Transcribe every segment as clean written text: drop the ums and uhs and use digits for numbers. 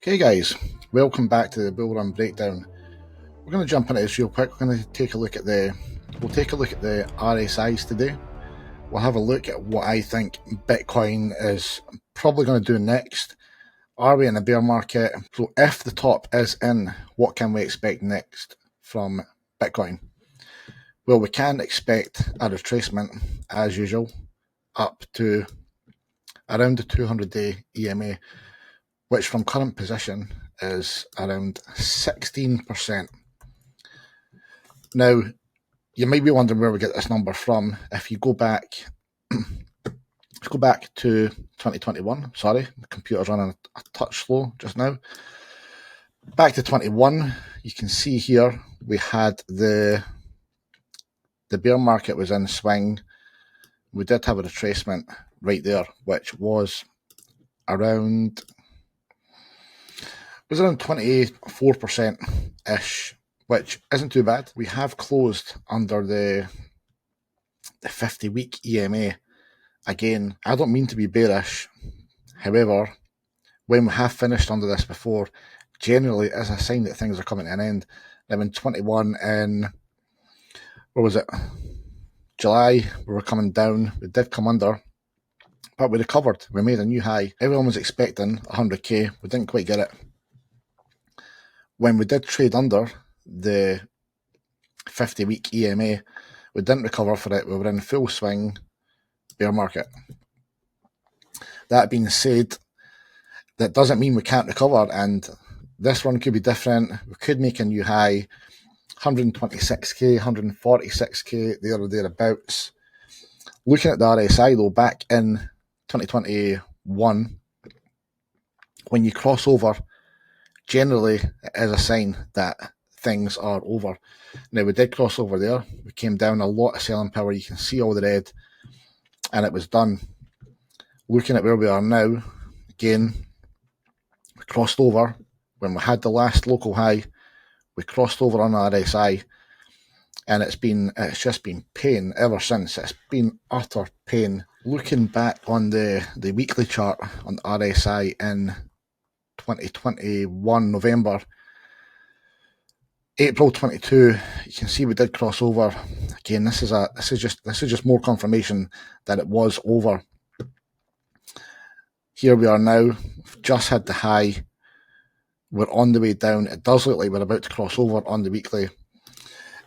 Okay guys, welcome back to the Bull Run Breakdown. We're going to jump into this real quick. We're going to take a look at the RSIs today. We'll have a look at what I think Bitcoin is probably going to do next. Are we in a bear market? So if the top is in, what can we expect next from Bitcoin? Well, we can expect a retracement as usual up to around the 200-day EMA, which from current position is around 16%. Now, you might be wondering where we get this number from. If you go back, let's go back to 2021. Sorry, the computer's running a touch slow just now. Back to 21, you can see here we had the bear market was in swing. We did have a retracement right there, which was around 24% ish, which isn't too bad. We have closed under the 50-week EMA. Again, I don't mean to be bearish. However, when we have finished under this before, generally is a sign that things are coming to an end. Now in 21, in what was it, July, we were coming down. We did come under, but we recovered. We made a new high. Everyone was expecting 100k. We didn't quite get it. When we did trade under the 50-week EMA, we didn't recover for it. We were in full swing bear market. That being said, that doesn't mean we can't recover, and this one could be different. We could make a new high, 126k, 146k, there or thereabouts. Looking at the RSI though, back in 2021, when you cross over, generally it is a sign that things are over. Now we did cross over there. We came down a lot of selling power. You can see all the red, and it was done. Looking at where we are now, again, we crossed over when we had the last local high. We crossed over on RSI, and it's just been pain ever since. It's been utter pain. Looking back on the weekly chart on the RSI in 2021 November, April 22, you can see we did cross over. Again, this is just more confirmation that it was over. Here we are now. We've just had the high. We're on the way down. It does look like we're about to cross over on the weekly.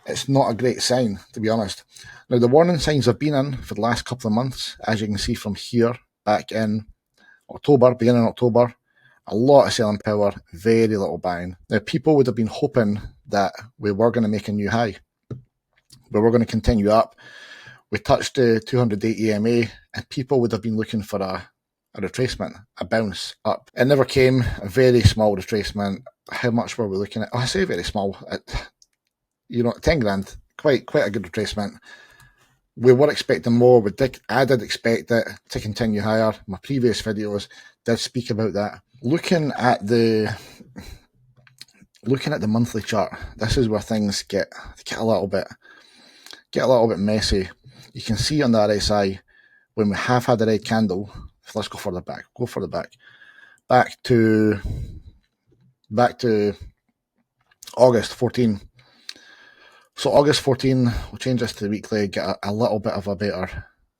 It's not a great sign, to be honest. Now, the warning signs have been in for the last couple of months, as you can see from here, back in October, beginning of October. A lot of selling power, very little buying. Now, people would have been hoping that we were going to make a new high, but we're going to continue up. We touched the 200-day EMA, and people would have been looking for a retracement, a bounce up. It never came. A very small retracement. How much were we looking at? Oh, I say very small. 10 grand. Quite a good retracement. We were expecting more. I did expect it to continue higher. My previous videos did speak about that. Looking at the monthly chart, this is where things get a little bit messy. You can see on the RSI when we have had a red candle. Let's go further back. Back to August 14. So August 14, we'll change this to the weekly, get a little bit of a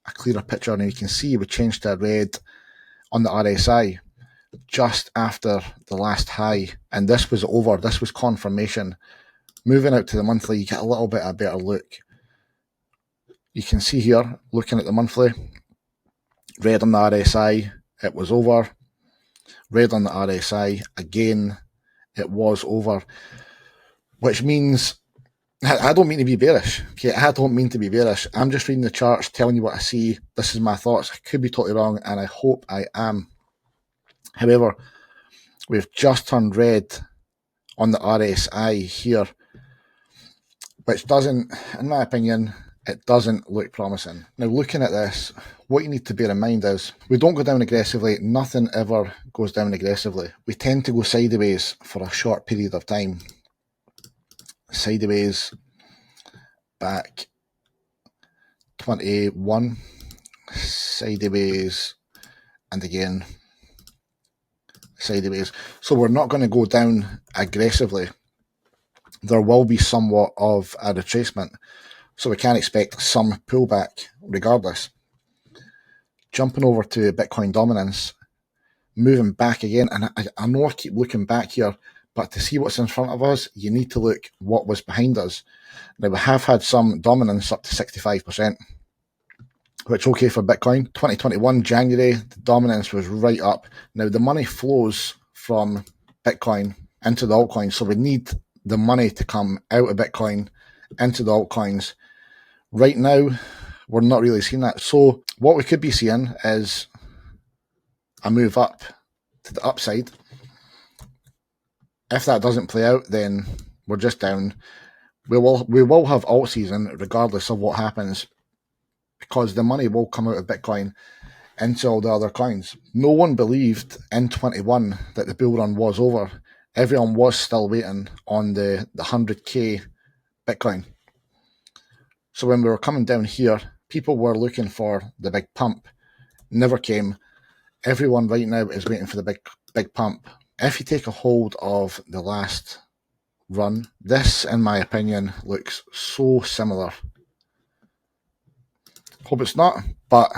clearer picture. And you can see we changed to red on the RSI just after the last high. And this was over. This was confirmation. Moving out to the monthly, you get a little bit of a better look. You can see here, looking at the monthly, red on the RSI, it was over. Red on the RSI, again, it was over. Which means, I don't mean to be bearish. Okay, I don't mean to be bearish. I'm just reading the charts, telling you what I see. This is my thoughts. I could be totally wrong, and I hope I am. However, we've just turned red on the RSI here, which doesn't, in my opinion, it doesn't look promising. Now, looking at this, what you need to bear in mind is we don't go down aggressively. Nothing ever goes down aggressively. We tend to go sideways for a short period of time. Sideways back 21, sideways, and again sideways. So we're not going to go down aggressively. There will be somewhat of a retracement. So we can expect some pullback regardless. Jumping over to Bitcoin dominance, moving back again. And I know I keep looking back here, but to see what's in front of us, you need to look what was behind us. Now, we have had some dominance up to 65%, which okay for Bitcoin. 2021, January, the dominance was right up. Now, the money flows from Bitcoin into the altcoins, so we need the money to come out of Bitcoin into the altcoins. Right now, we're not really seeing that. So what we could be seeing is a move up to the upside. If that doesn't play out, then we're just down. We will have alt season regardless of what happens, because the money will come out of Bitcoin into all the other coins. No one believed in 21 that the bull run was over. Everyone was still waiting on the 100k Bitcoin. So when we were coming down here, people were looking for the big pump. Never came. Everyone right now is waiting for the big pump. If you take a hold of the last run, this, in my opinion, looks so similar. Hope it's not, but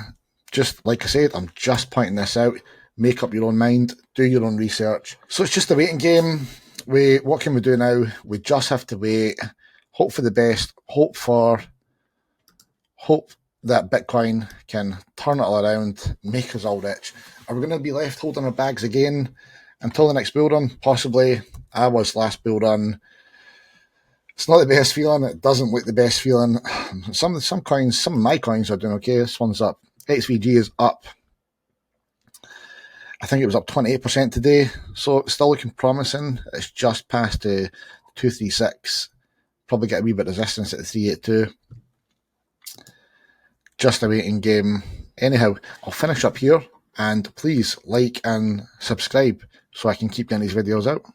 just like I said, I'm just pointing this out. Make up your own mind, do your own research. So it's just a waiting game. What can we do now? We just have to wait, hope for the best, hope that Bitcoin can turn it all around, make us all rich. Are we going to be left holding our bags again until the next bull run? Possibly. I was last bull run. It's not the best feeling. It doesn't look the best feeling. Some coins, some of my coins are doing okay. This one's up. XVG is up. I think it was up 28% today. So it's still looking promising. It's just past the 236. Probably get a wee bit of resistance at the 382. Just a waiting game. Anyhow, I'll finish up here, and please like and subscribe so I can keep getting these videos out.